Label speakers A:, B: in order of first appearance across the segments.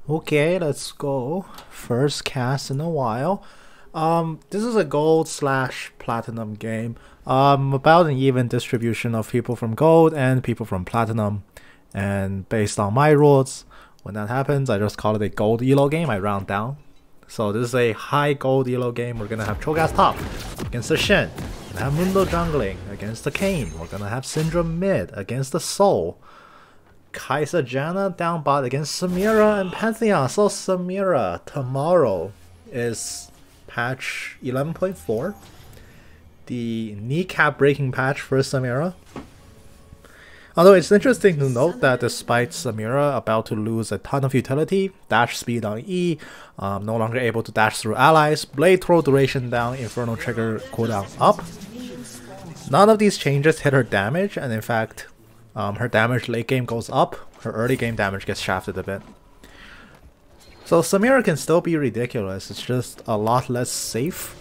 A: Okay, let's go. First cast in a while. This is a gold slash platinum game. About an even distribution of people from gold and people from platinum. And based on my rules, when that happens, I just call it a gold elo game. I round down. So this is a high gold elo game. We're gonna have Cho'Gath top against the Shen. We're gonna have Mundo jungling against the Kayn. We're gonna have Syndra mid against the Soul. Kai'Sa Janna down bot against Samira and Pantheon. So Samira tomorrow is patch 11.4. The kneecap breaking patch for Samira. Although it's interesting to note that despite Samira about to lose a ton of utility, dash speed on E, no longer able to dash through allies, blade throw duration down, inferno trigger cooldown up, none of these changes hit her damage, and in fact, her damage late game goes up, her early game damage gets shafted a bit. So Samira can still be ridiculous, it's just a lot less safe.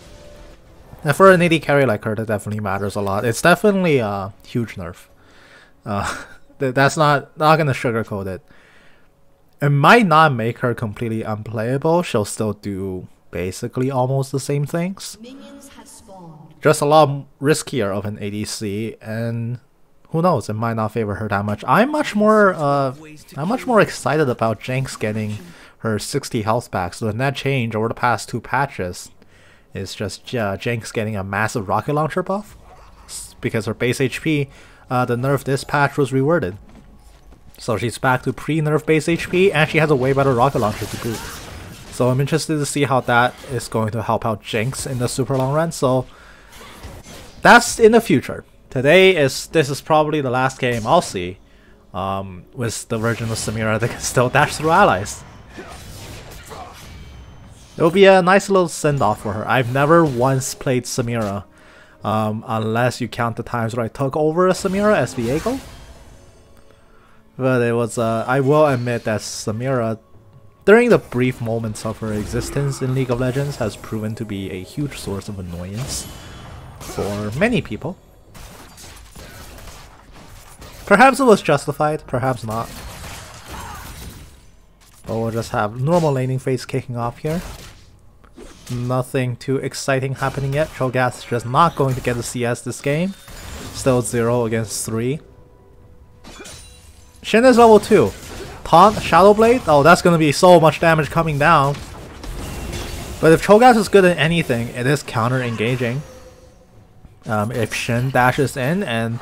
A: And for an AD carry like her, that definitely matters a lot. It's definitely a huge nerf. That's not gonna sugarcoat it. It might not make her completely unplayable. She'll still do basically almost the same things. Just a lot riskier of an ADC, and who knows? It might not favor her that much. I'm much more excited about Jinx getting her 60 health back. So the net change over the past 2 patches is just Jinx getting a massive rocket launcher buff because her base HP. The nerf this patch was reworded. So she's back to pre-nerf base HP, and she has a way better rocket launcher to boot. So I'm interested to see how that is going to help out Jinx in the super long run. So that's in the future. This is probably the last game I'll see with the version of Samira that can still dash through allies. It'll be a nice little send-off for her. I've never once played Samira. Unless you count the times where I took over a Samira as Viego. But it was, I will admit that Samira, during the brief moments of her existence in League of Legends, has proven to be a huge source of annoyance for many people. Perhaps it was justified, perhaps not. But we'll just have normal laning phase kicking off here. Nothing too exciting happening yet. Cho'Gath's just not going to get the CS this game. Still 0 against 3. Shen is level 2. Taunt, Shadow Blade? Oh, that's going to be so much damage coming down. But if Cho'Gath is good at anything, it is counter-engaging. If Shen dashes in and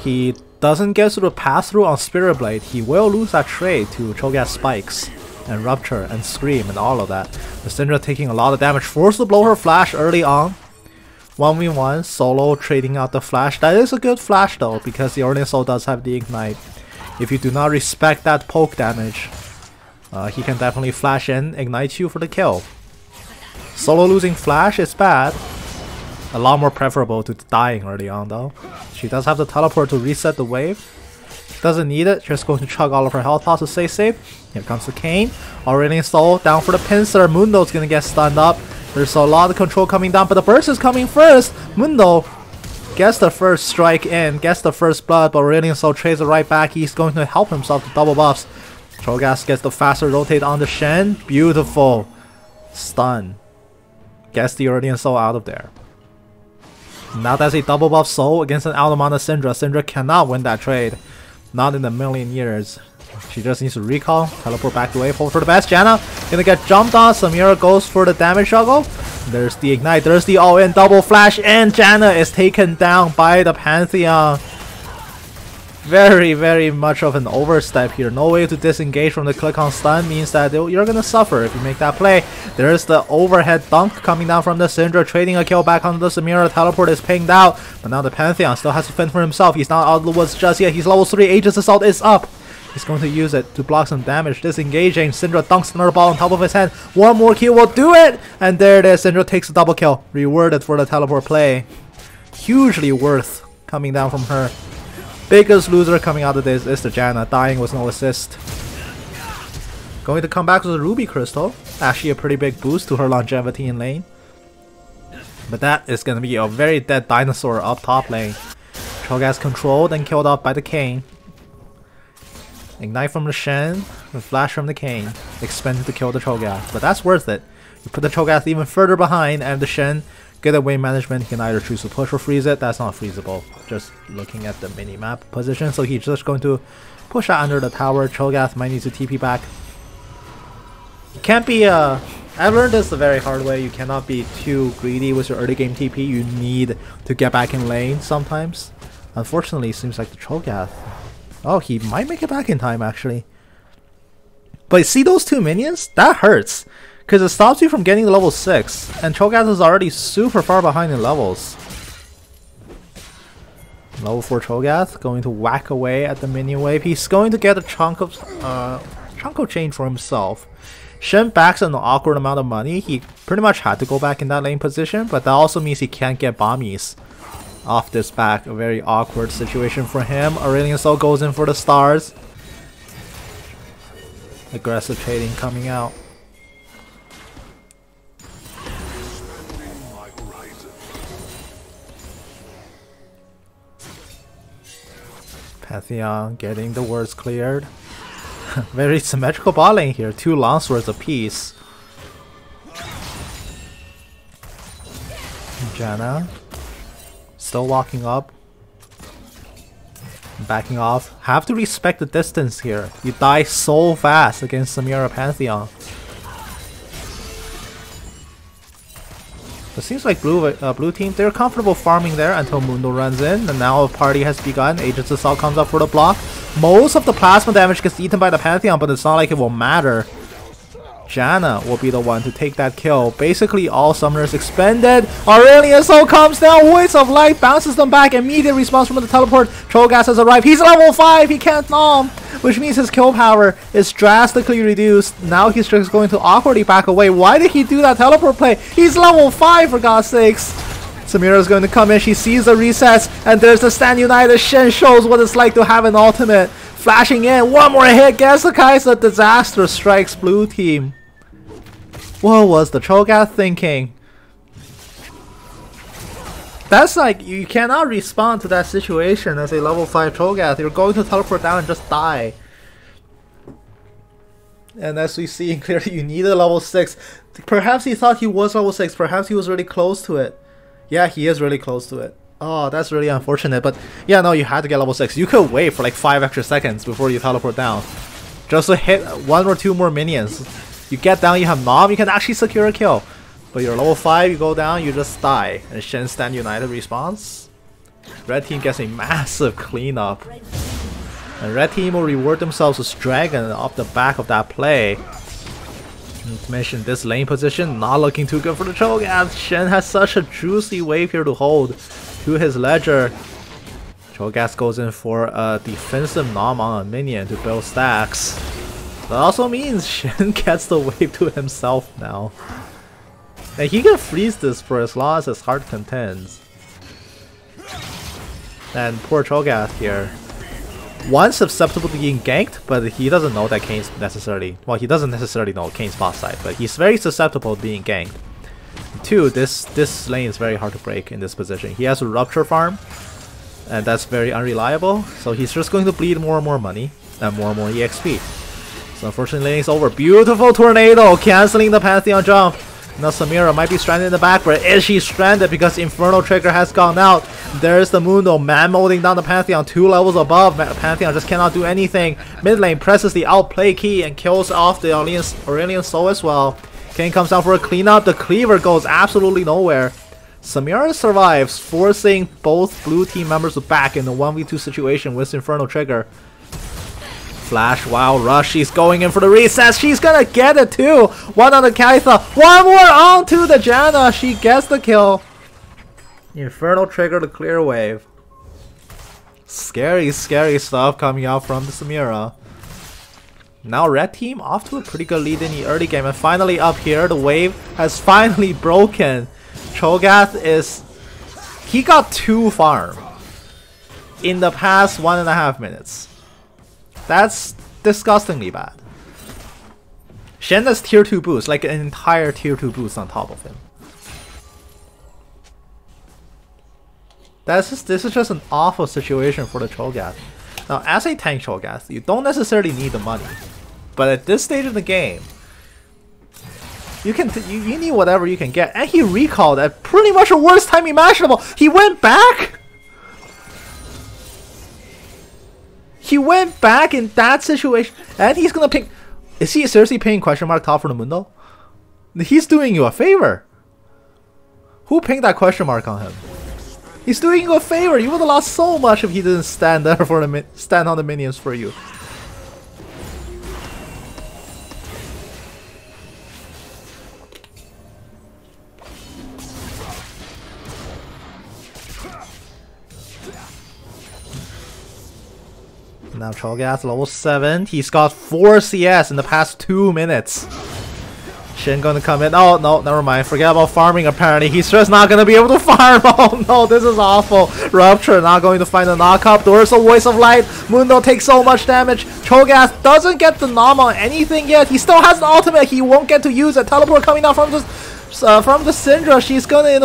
A: he doesn't get through the pass-through on Spirit Blade, he will lose that trade to Cho'Gath's spikes. And Rupture and Scream and all of that. The Syndra taking a lot of damage, forced to blow her flash early on. 1v1, solo trading out the flash. That is a good flash though, because the Ornith Soul does have the ignite. If you do not respect that poke damage, he can definitely flash in, ignite you for the kill. Solo losing flash is bad. A lot more preferable to dying early on though. She does have the teleport to reset the wave. Doesn't need it, just going to chug all of her health pots to stay safe. Here comes the Kayn. Already Soul down for the pincer. Mundo's gonna get stunned up. There's a lot of control coming down, but the burst is coming first. Mundo gets the first strike in, gets the first blood, but Aurelion Soul trades it right back. He's going to help himself to double buffs. Cho'Gath gets the faster rotate on the Shen. Beautiful. Stun. Gets the Aurelion Soul out of there. Now that's a double buff Soul against an out of mana Syndra. Syndra cannot win that trade. Not in a million years. She just needs to recall, teleport back to wave, hope for the best. Janna gonna get jumped on. Samira goes for the damage juggle. There's the ignite, there's the all-in double flash, and Janna is taken down by the Pantheon. Very, very much of an overstep here. No way to disengage from the click on stun means that you're gonna suffer if you make that play. There's the overhead dunk coming down from the Syndra, trading a kill back onto the Samira. Teleport is pinged out, but now the Pantheon still has to fend for himself. He's not out of the woods just yet. He's level 3. Aegis Assault is up. He's going to use it to block some damage. Disengaging. Syndra dunks another ball on top of his head. One more kill will do it! And there it is. Syndra takes a double kill. Rewarded for the teleport play. Hugely worth coming down from her. Biggest loser coming out of this is the Janna, dying with no assist. Going to come back with a Ruby Crystal. Actually a pretty big boost to her longevity in lane. But that is going to be a very dead dinosaur up top lane. Cho'Gath controlled and killed off by the Kayn. Ignite from the Shen, and Flash from the Kayn. Expended to kill the Cho'Gath, but that's worth it. You put the Cho'Gath even further behind, and the Shen, good at wave management, he can either choose to push or freeze it. That's not freezable. Just looking at the mini-map position, so he's just going to push out under the tower. Cho'Gath might need to TP back. You can't be, I've learned this the very hard way. You cannot be too greedy with your early game TP. You need to get back in lane sometimes. Unfortunately, it seems like the Cho'Gath. Oh, he might make it back in time actually. But see those two minions? That hurts. Because it stops you from getting to level 6. And Cho'Gath is already super far behind in levels. Level 4 Cho'Gath going to whack away at the minion wave. He's going to get a chunk of chain for himself. Shen backs an awkward amount of money. He pretty much had to go back in that lane position, but that also means he can't get bombies off this back. A very awkward situation for him. Aurelion Sol goes in for the stars. Aggressive trading coming out. Pantheon getting the words cleared. Very symmetrical bot lane here. 2 longswords apiece. Janna still walking up. Backing off. Have to respect the distance here. You die so fast against Samira Pantheon. It seems like blue team, they're comfortable farming there until Mundo runs in, and now a party has begun. Agents Assault comes up for the block. Most of the plasma damage gets eaten by the Pantheon, but it's not like it will matter. Janna will be the one to take that kill. Basically all summoners expended. Aurelion Sol comes down, Voice of Light bounces them back, immediate response from the teleport. Cho'Gath has arrived. He's level 5, he can't nom, which means his kill power is drastically reduced. Now he's just going to awkwardly back away. Why did he do that teleport play? He's level 5 for God's sakes. Samira is going to come in, she sees the resets, and there's the Stand United. Shen shows what it's like to have an ultimate. Flashing in, one more hit, gets the Kai'Sa. Disaster strikes blue team. What was the Cho'Gath thinking? That's like, you cannot respond to that situation as a level 5 Cho'Gath. You're going to teleport down and just die. And as we see clearly, you need a level 6. Perhaps he thought he was level 6. Perhaps he was really close to it. Yeah, he is really close to it. Oh, that's really unfortunate. But yeah, no, you had to get level 6. You could wait for like 5 extra seconds before you teleport down. Just to hit 1 or 2 more minions. You get down, you have Nom, you can actually secure a kill. But you're level 5, you go down, you just die. And Shen Stand United response. Red team gets a massive cleanup. And red team will reward themselves with Dragon off the back of that play. And to mention this lane position, not looking too good for the Cho'Gath. Shen has such a juicy wave here to hold to his ledger. Cho'Gath goes in for a defensive Nom on a minion to build stacks. That also means Shen gets the wave to himself now. And he can freeze this for as long as his heart contends. And poor Cho'Gath here. One, susceptible to being ganked, but he doesn't know that Kayn's necessarily... Well, he doesn't necessarily know Kayn's bot side, but he's very susceptible to being ganked. 2, this lane is very hard to break in this position. He has a Rupture farm, and that's very unreliable. So he's just going to bleed more and more money, and more EXP. So unfortunately, lane's over. Beautiful tornado, canceling the Pantheon jump. Now Samira might be stranded in the back, but is she stranded because Inferno Trigger has gone out? There's the Mundo, man molding down the Pantheon 2 levels above. Pantheon just cannot do anything. Mid lane presses the outplay key and kills off the Aurelion Sol as well. Kayn comes down for a cleanup. The cleaver goes absolutely nowhere. Samira survives, forcing both blue team members back in the 1v2 situation with Inferno Trigger. Flash, wild rush, she's going in for the recess, she's gonna get it too! 1 on the Kai'Sa, 1 more onto the Janna, she gets the kill. Inferno Trigger to clear wave. Scary, scary stuff coming out from the Samira. Now red team off to a pretty good lead in the early game, and finally up here, the wave has finally broken. Cho'Gath is... he got 2 farm in the past 1.5 minutes. That's disgustingly bad. Shen has tier 2 boost, like an entire tier 2 boost on top of him. This is just an awful situation for the Cho'Gath. Now, as a tank Cho'Gath, you don't necessarily need the money. But at this stage of the game, you need whatever you can get. And he recalled at pretty much the worst time imaginable. He went back! He went back in that situation. And he's gonna pick... Is he seriously paying question mark top for the Mundo? He's doing you a favor. Who pinged that question mark on him? He's doing you a favor. You would have lost so much if he didn't stand there for stand on the minions for you. Now Cho'Gath level 7. He's got 4 CS in the past 2 minutes. Shin gonna come in. Oh no, never mind. Forget about farming apparently. He's just not gonna be able to farm. Oh no, this is awful. Rupture not going to find the knockup. Dorsal Voice of Light. Mundo takes so much damage. Cho'Gath doesn't get the nom on anything yet. He still has an ultimate. He won't get to use a teleport coming down from the Syndra. She's gonna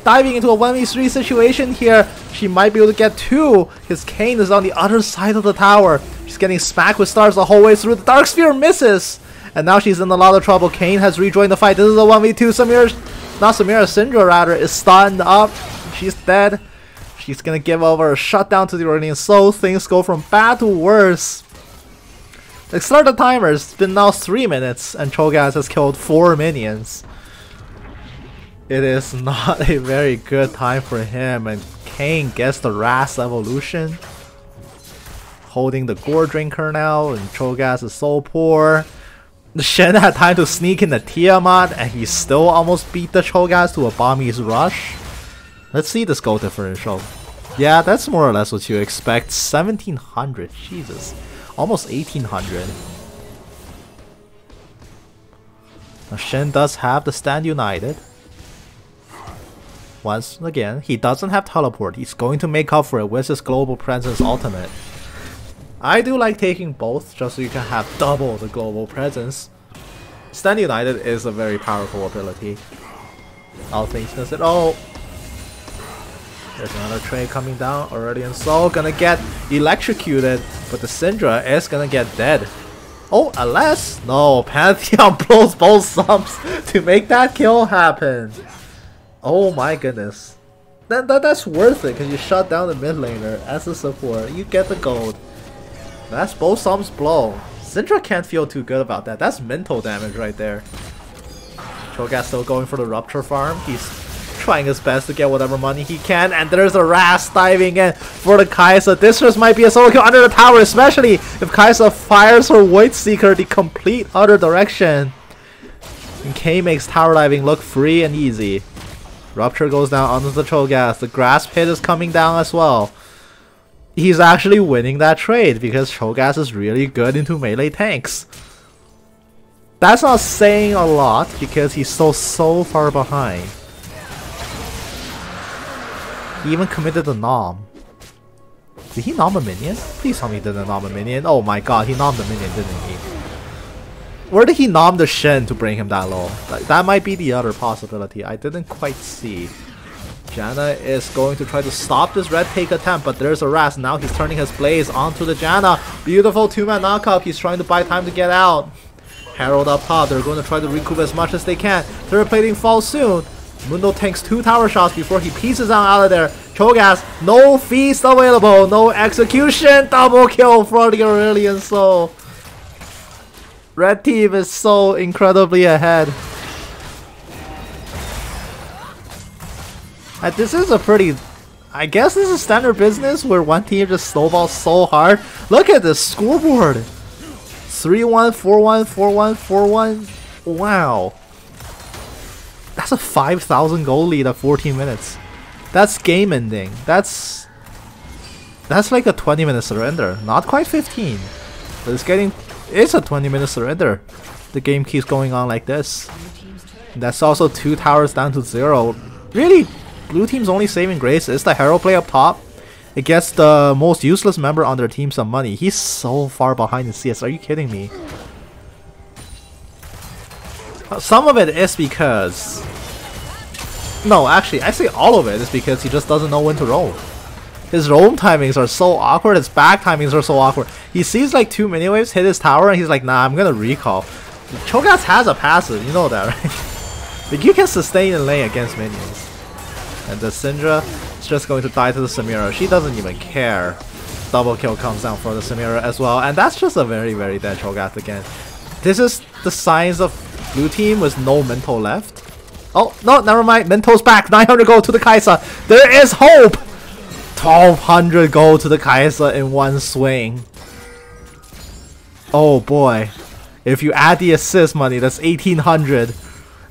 A: diving into a 1v3 situation here. She might be able to get 2. His Kayn is on the other side of the tower. She's getting smacked with stars the whole way through. The Dark Sphere misses. And now she's in a lot of trouble. Kayn has rejoined the fight. This is a 1v2. Syndra rather, is stunned up. She's dead. She's gonna give over a shutdown to the Aurelion Soul. Things go from bad to worse. Let's start the timer. It's been now 3 minutes and Cho'Gath has killed 4 minions. It is not a very good time for him, and Kayn gets the Ras evolution. Holding the Gore Drinker now, and Cho'Gath is so poor. Shen had time to sneak in the Tiamat, and he still almost beat the Cho'Gath to a Bami's Rush. Let's see this goal differential. Yeah, that's more or less what you expect. 1700, Jesus. Almost 1800. Now Shen does have the Stand United. Once again, he doesn't have teleport. He's going to make up for it with his global presence ultimate. I do like taking both just so you can have double the global presence. Stand United is a very powerful ability. All things considered. Oh! There's another trade coming down. Aurelion Soul gonna get electrocuted, but the Syndra is gonna get dead. Oh, unless... No, Pantheon blows both subs to make that kill happen. Oh my goodness. That's worth it because you shut down the mid laner as a support. You get the gold. That's both sums blow. Syndra can't feel too good about that. That's mental damage right there. Cho'Gath still going for the Rupture farm. He's trying his best to get whatever money he can. And there's a Ras diving in for the Kai'Sa. This just might be a solo kill under the tower, especially if Kai'Sa fires her Void Seeker the complete other direction. And K makes tower diving look free and easy. Rupture goes down onto the Cho'Gath. The Grasp hit is coming down as well. He's actually winning that trade because Cho'Gath is really good into melee tanks. That's not saying a lot because he's so far behind. He even committed the nom. Did he nom a minion? Please tell me he didn't nom a minion. Oh my god, he nommed a minion, didn't he? Where did he nom the Shen to bring him that low? That might be the other possibility. I didn't quite see. Janna is going to try to stop this red take attempt, but there's a Ras. Now he's turning his blaze onto the Janna. Beautiful 2-man knockup. He's trying to buy time to get out. Herald up top. They're going to try to recoup as much as they can. Turret plating falls soon. Mundo tanks 2 tower shots before he pieces out of there. Cho'Gath, no feast available. No execution. Double kill for the Aurelion Soul. Red team is so incredibly ahead. This is a pretty... I guess this is standard business where one team just snowballs so hard. Look at this scoreboard. 3-1, 4-1, 4-1, 4-1. Wow. That's a 5,000 goal lead at 14 minutes. That's game ending. That's like a 20-minute surrender. Not quite 15. But it's a 20-minute surrender. The game keeps going on like this. That's also 2 towers down to 0. Really, blue team's only saving grace is the Herald play up top. It gets the most useless member on their team some money. He's so far behind in CS. Are you kidding me? Some of it is because... No, actually, I say all of it is because he just doesn't know when to roll. His roam timings are so awkward, his back timings are so awkward. He sees like 2 mini waves hit his tower and he's like, nah, I'm gonna recall. Cho'Gath has a passive, you know that, right? Like, you can sustain in lane against minions. And the Syndra is just going to die to the Samira. She doesn't even care. Double kill comes down for the Samira as well. And that's just a very, very dead Cho'Gath again. This is the signs of blue team with no Mental left. Oh, no, never mind. Mental's back. 900 gold to the Kai'Sa. There is hope! 1200 gold to the Kai'Sa in one swing. Oh boy. If you add the assist money, that's 1800.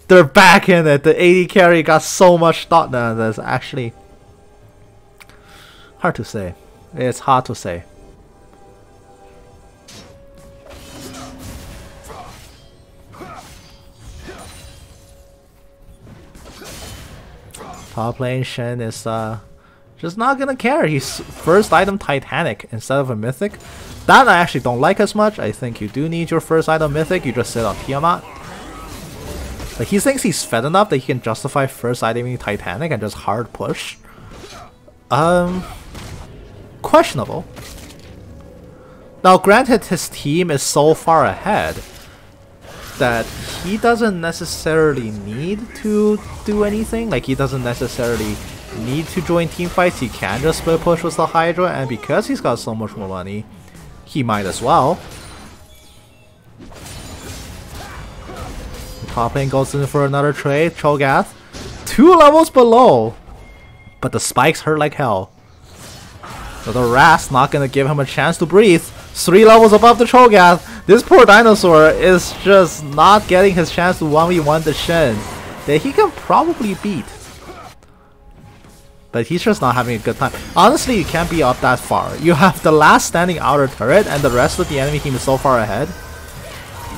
A: They're back in it. The 80 carry got so much thought. Now that's actually hard to say. It's hard to say. Top lane Shen is just not gonna care. He's first item Titanic instead of a Mythic. That I actually don't like as much. I think you do need your first item Mythic. You just sit on Tiamat. But he thinks he's fed enough that he can justify first iteming Titanic and just hard push. Questionable. Now granted, his team is so far ahead that he doesn't necessarily need to do anything. Like, he doesn't necessarily need to join team fights. He can just split push with the Hydra, and because he's got so much more money, he might as well. Top lane goes in for another trade. Cho'Gath 2 levels below, but the spikes hurt like hell. So the Rast not gonna give him a chance to breathe. 3 levels above the Cho'Gath. This poor dinosaur is just not getting his chance to 1v1 the Shen that he can probably beat. But he's just not having a good time. Honestly, you can't be up that far. You have the last standing outer turret and the rest of the enemy team is so far ahead.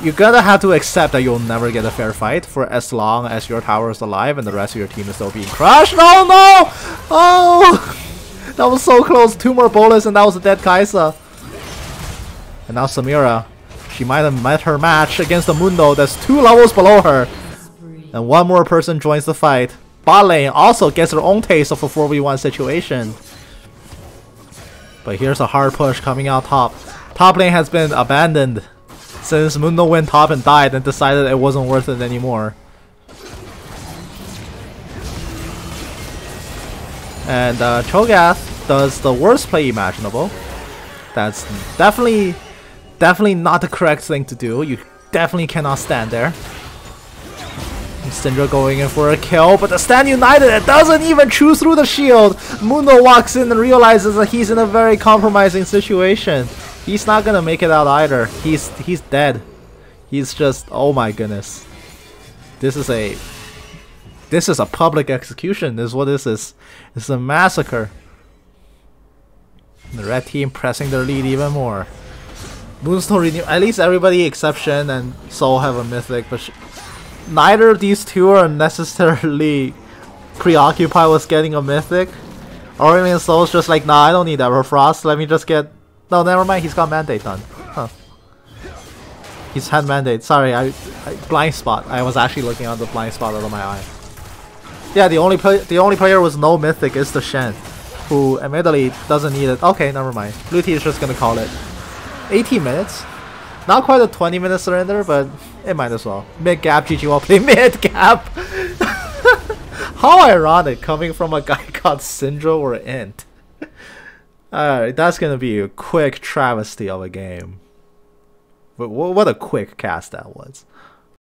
A: You're gonna have to accept that you'll never get a fair fight for as long as your tower is alive and the rest of your team is still being crushed. Oh no! Oh! That was so close. 2 more bullets and that was a dead Kai'Sa. And now Samira. She might have met her match against the Mundo that's 2 levels below her. And 1 more person joins the fight. Bot lane also gets her own taste of a 4v1 situation. But here's a hard push coming out top. Top lane has been abandoned since Mundo went top and died and decided it wasn't worth it anymore. And Cho'Gath does the worst play imaginable. That's definitely not the correct thing to do. You definitely cannot stand there. Syndra going in for a kill, but the Stand United, it doesn't even chew through the shield. Mundo walks in and realizes that he's in a very compromising situation. He's not gonna make it out either. He's dead. He's just, oh my goodness. This is a public execution, is what this is. It's a massacre. The red team pressing their lead even more. Moonstone renew. At least everybody except Shen and Soul have a Mythic, but neither of these two are necessarily preoccupied with getting a Mythic. Aurelion Soul's just like, nah, I don't need Everfrost. Let me just get. No, never mind. He's got Mandate done. Huh. He's had Mandate. Sorry, I blind spot. I was actually looking at the blind spot out of my eye. Yeah, the only player with no Mythic is the Shen, who admittedly doesn't need it. Okay, never mind. Blue team is just gonna call it. 18 minutes. Not quite a 20-minute surrender, but it might as well. Mid-gap, GG well play. Mid-gap! How ironic, coming from a guy called Syndra or Int. Alright, that's gonna be a quick travesty of a game. But what a quick cast that was.